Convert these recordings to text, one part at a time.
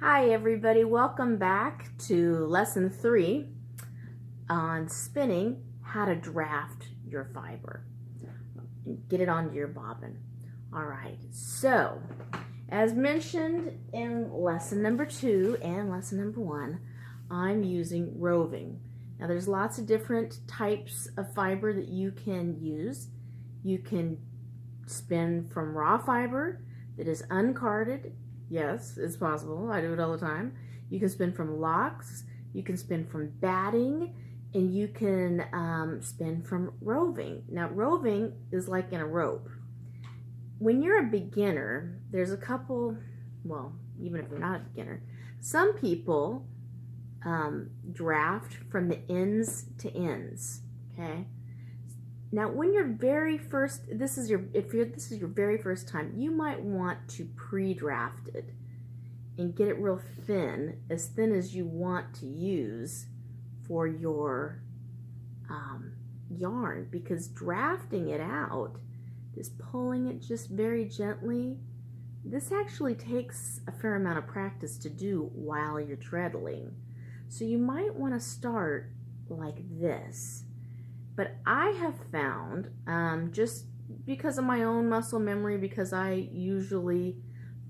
Hi everybody, welcome back to lesson 3 on spinning, how to draft your fiber. Get it onto your bobbin. Alright, so as mentioned in lesson number 2 and lesson number 1, I'm using roving. Now there's lots of different types of fiber that you can use. You can spin from raw fiber that is uncarded. Yes, it's possible. I do it all the time. You can spin from locks, you can spin from batting, and you can spin from roving. Now, roving is like in a rope. When you're a beginner, there's a couple, well, even if you're not a beginner, some people draft from the ends to ends, okay? Now, when you're very first, if this is your very first time, you might want to pre-draft it and get it real thin as you want to use for your yarn, because drafting it out, just pulling it just very gently, this actually takes a fair amount of practice to do while you're treadling. So you might want to start like this. But I have found, just because of my own muscle memory, because I usually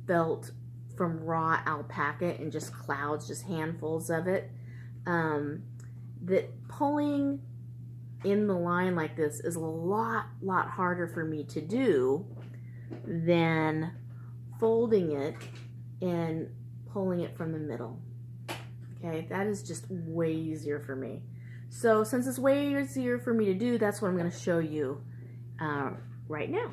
felt from raw alpaca and just clouds, just handfuls of it, that pulling in the line like this is a lot harder for me to do than folding it and pulling it from the middle. Okay, that is just way easier for me. So since it's way easier for me to do, that's what I'm going to show you right now.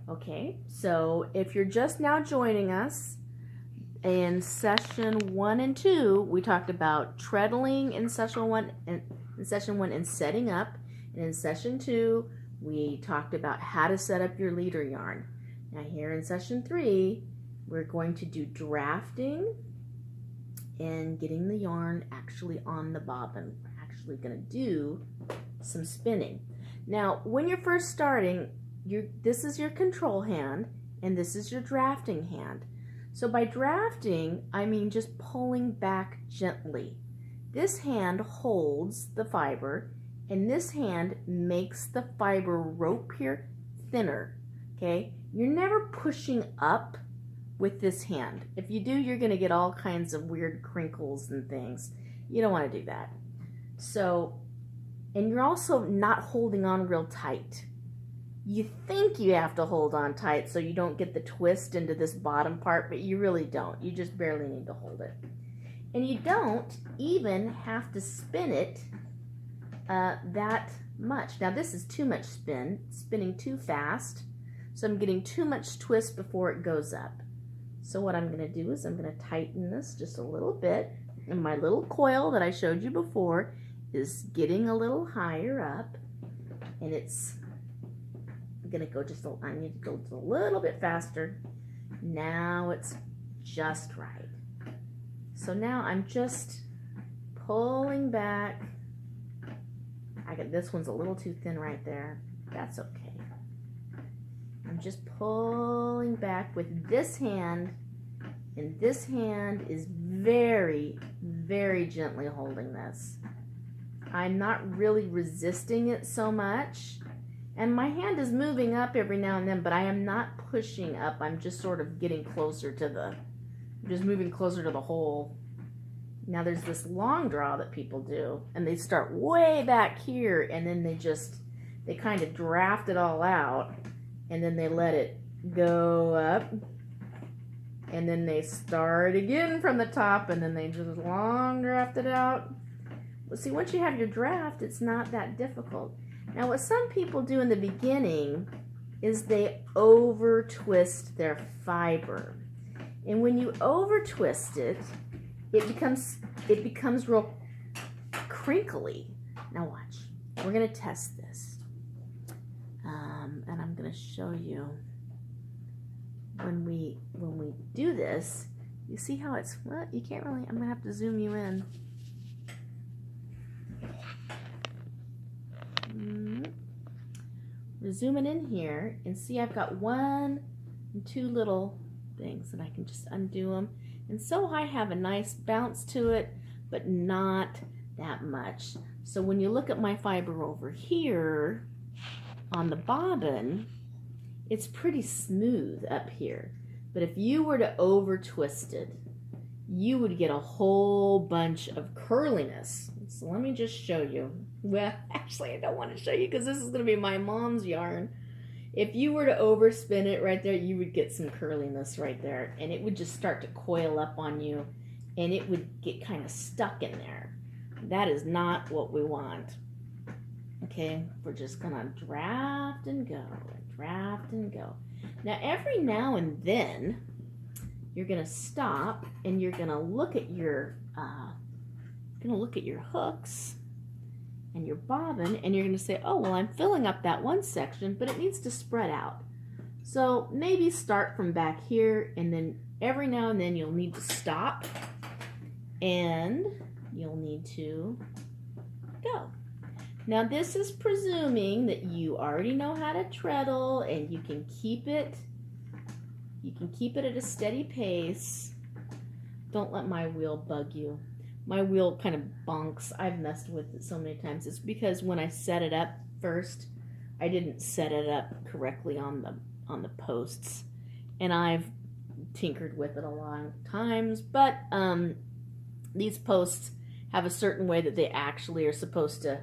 Okay, so if you're just now joining us, in session 1 and 2, we talked about treadling in session 1 and setting up. And in session 2, we talked about how to set up your leader yarn. Now here in session 3, we're going to do drafting and getting the yarn actually on the bobbin. We're actually going to do some spinning. Now, when you're first starting, this is your control hand and this is your drafting hand. So by drafting, I mean just pulling back gently. This hand holds the fiber and this hand makes the fiber rope here thinner, okay? You're never pushing up with this hand. If you do, you're going to get all kinds of weird crinkles and things. You don't want to do that. So, and you're also not holding on real tight. You think you have to hold on tight so you don't get the twist into this bottom part, but you really don't. You just barely need to hold it. And you don't even have to spin it that much. Now this is too much spinning too fast, so I'm getting too much twist before it goes up. So what I'm going to do is I'm going to tighten this just a little bit, and my little coil that I showed you before is getting a little higher up, and I'm going to go I need to go just a little bit faster. Now it's just right. So now I'm just pulling back. This one's a little too thin right there. That's okay. I'm just pulling back with this hand, and this hand is very gently holding this. I'm not really resisting it so much, and my hand is moving up every now and then, but I am not pushing up. I'm just sort of getting closer to just moving closer to the hole. Now there's this long draw that people do, and they start way back here, and then they kind of draft it all out, and then they let it go up, and then they start again from the top, and then they just long draft it out. Well, see, once you have your draft, it's not that difficult. Now, what some people do in the beginning is they over twist their fiber, and when you over twist it, it becomes real crinkly. Now watch, we're gonna test this. And I'm going to show you when we do this. You see how it's, well, you can't really, I'm going to have to zoom you in. We're zooming in here, and see I've got 1 and 2 little things, and I can just undo them. And so I have a nice bounce to it, but not that much. So when you look at my fiber over here on the bobbin, it's pretty smooth up here. But if you were to over twist it, you would get a whole bunch of curliness. So let me just show you. Well, actually, I don't want to show you because this is going to be my mom's yarn. If you were to overspin it right there, you would get some curliness right there, and it would just start to coil up on you, and it would get kind of stuck in there. That is not what we want. Okay, we're just going to draft and go, draft and go. Now, every now and then, you're going to stop and you're going to look at your hooks and your bobbin, and you're going to say, oh, well, I'm filling up that one section, but it needs to spread out. So maybe start from back here, and then every now and then you'll need to stop and you'll need to go. Now this is presuming that you already know how to treadle and you can keep it at a steady pace. Don't let my wheel bug you. My wheel kind of bonks. I've messed with it so many times. It's because when I set it up first, I didn't set it up correctly on the posts, and I've tinkered with it a lot of times. But these posts have a certain way that they actually are supposed to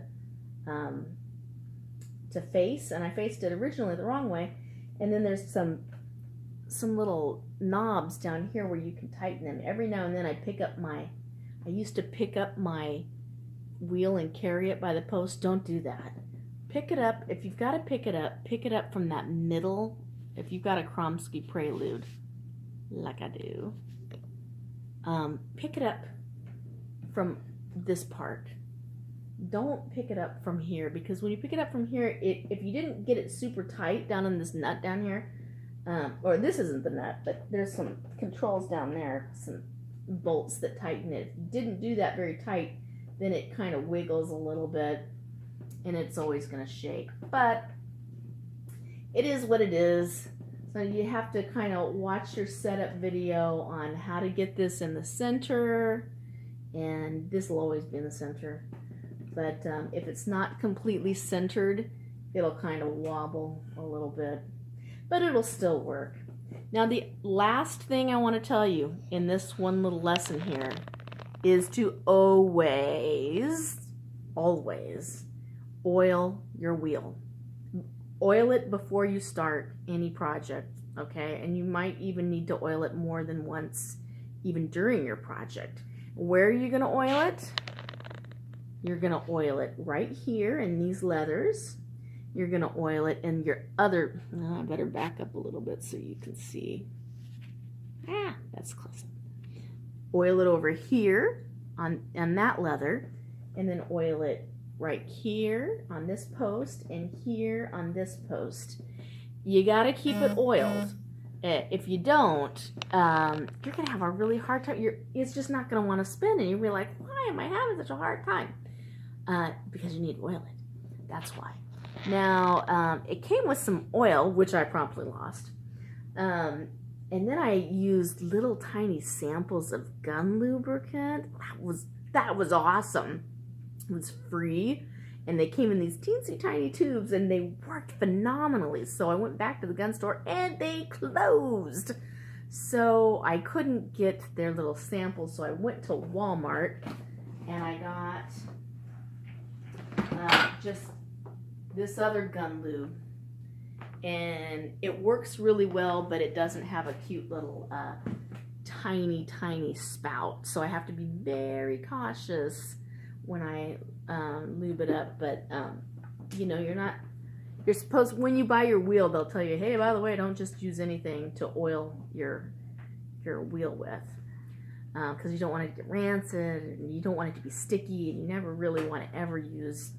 face, and I faced it originally the wrong way. And then there's some little knobs down here where you can tighten them. Every now and then I used to pick up my wheel and carry it by the post. Don't do that. Pick it up. If you've got to pick it up from that middle. If you've got a Kromski Prelude, like I do, pick it up from this part. Don't pick it up from here, because when you pick it up from here, if you didn't get it super tight down on this nut down here, or this isn't the nut, but there's some controls down there, some bolts that tighten it. If you didn't do that very tight, then it kind of wiggles a little bit, and it's always going to shake. But it is what it is. So you have to kind of watch your setup video on how to get this in the center, and this will always be in the center. But if it's not completely centered, it'll kind of wobble a little bit, but it'll still work. Now, the last thing I want to tell you in this one little lesson here is to always oil your wheel. Oil it before you start any project, okay? And you might even need to oil it more than once, even during your project. Where are you going to oil it? You're going to oil it right here in these leathers. You're going to oil it in your other, I better back up a little bit so you can see. That's close. Oil it over here on that leather, and then oil it right here on this post and here on this post. You got to keep it oiled. If you don't, you're going to have a really hard time. It's just not going to want to spin, and you'll be like, why am I having such a hard time? Because you need to oil it. That's why. Now, it came with some oil, which I promptly lost. And then I used little tiny samples of gun lubricant. That was awesome. It was free, and they came in these teensy tiny tubes, and they worked phenomenally. So I went back to the gun store, and they closed. So I couldn't get their little samples, so I went to Walmart, and I got just this other gun lube, and it works really well, but it doesn't have a cute little tiny spout, so I have to be very cautious when I lube it up. But you know, you're supposed, when you buy your wheel, they'll tell you, hey, by the way, don't just use anything to oil your wheel with, because you don't want it to get rancid, and you don't want it to be sticky, and you never really want to ever use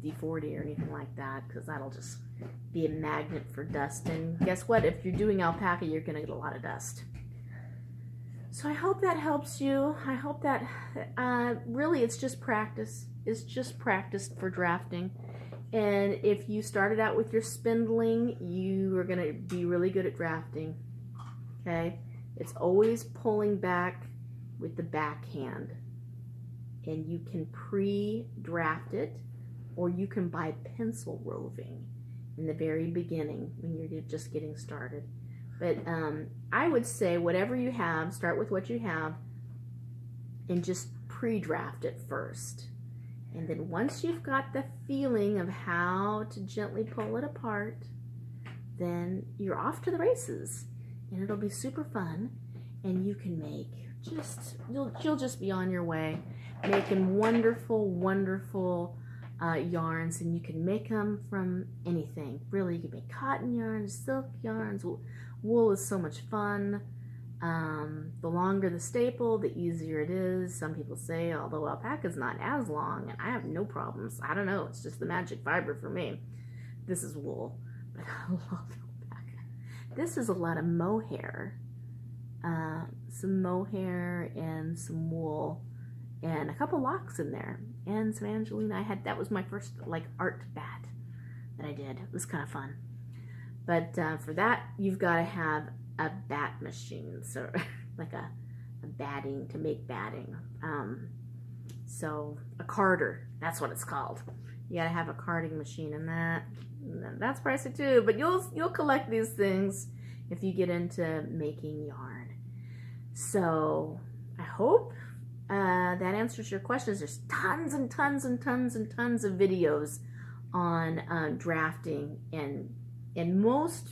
D40 or anything like that, because that'll just be a magnet for dust. And guess what? If you're doing alpaca, you're going to get a lot of dust. So I hope that helps you. I hope that really it's just practice. It's just practice for drafting. And if you started out with your spindling, you are going to be really good at drafting. Okay? It's always pulling back with the backhand. And you can pre-draft it, or you can buy pencil roving in the very beginning when you're just getting started. But I would say whatever you have, start with what you have and just pre-draft it first. And then once you've got the feeling of how to gently pull it apart, then you're off to the races. And it'll be super fun. And you can make you'll just be on your way making wonderful, wonderful yarns. And you can make them from anything. Really, you can make cotton yarns, silk yarns. Wool is so much fun. The longer the staple, the easier it is. Some people say, although alpaca is not as long, and I have no problems. I don't know, it's just the magic fiber for me. This is wool, but I love alpaca. This is a lot of mohair. Some mohair and some wool and a couple locks in there and some Angelina. That was my first like art bat that I did. It was kind of fun. But for that, you've got to have a bat machine, so like a batting, to make batting. So a carder, that's what it's called. You got to have a carding machine, and that's pricey too. But you'll collect these things if you get into making yarn. So I hope that answers your questions. There's tons and tons and tons and tons of videos on drafting, and most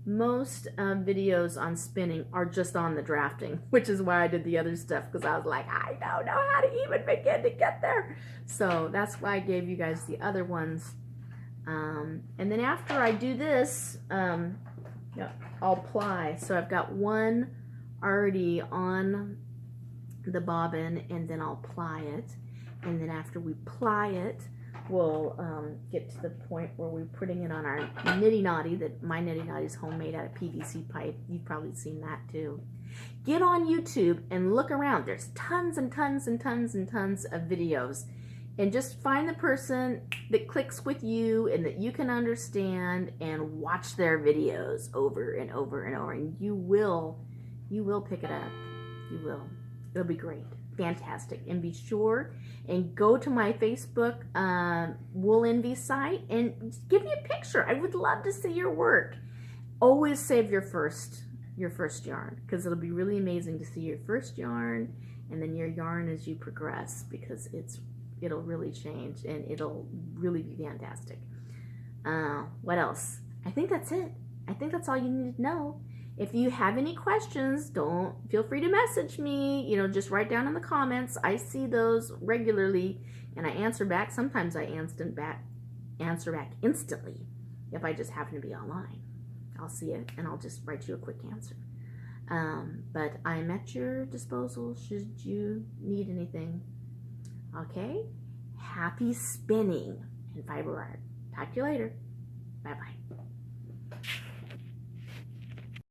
videos on spinning are just on the drafting, which is why I did the other stuff, because I was like, I don't know how to even begin to get there. So that's why I gave you guys the other ones. And then after I do this, I'll ply. So I've got one already on the bobbin, and then I'll ply it. And then after we ply it, we'll get to the point where we're putting it on our nitty knotty. That my nitty knotty is homemade out of PVC pipe. You've probably seen that too. Get on YouTube and look around. There's tons and tons and tons and tons of videos, and just find the person that clicks with you and that you can understand, and watch their videos over and over and over, and you will pick it up. You will. It'll be great. Fantastic. And be sure and go to my Facebook Wool Envy site and give me a picture. I would love to see your work. Always save your first yarn, because it'll be really amazing to see your first yarn and then your yarn as you progress, because it'll really change and it'll really be fantastic. What else? I think that's it. I think that's all you need to know. If you have any questions, feel free to message me. Just write down in the comments. I see those regularly, and I answer back. Sometimes I answer back instantly if I just happen to be online. I'll see it, and I'll just write you a quick answer. But I'm at your disposal should you need anything. Okay? Happy spinning and fiber art. Talk to you later. Bye-bye.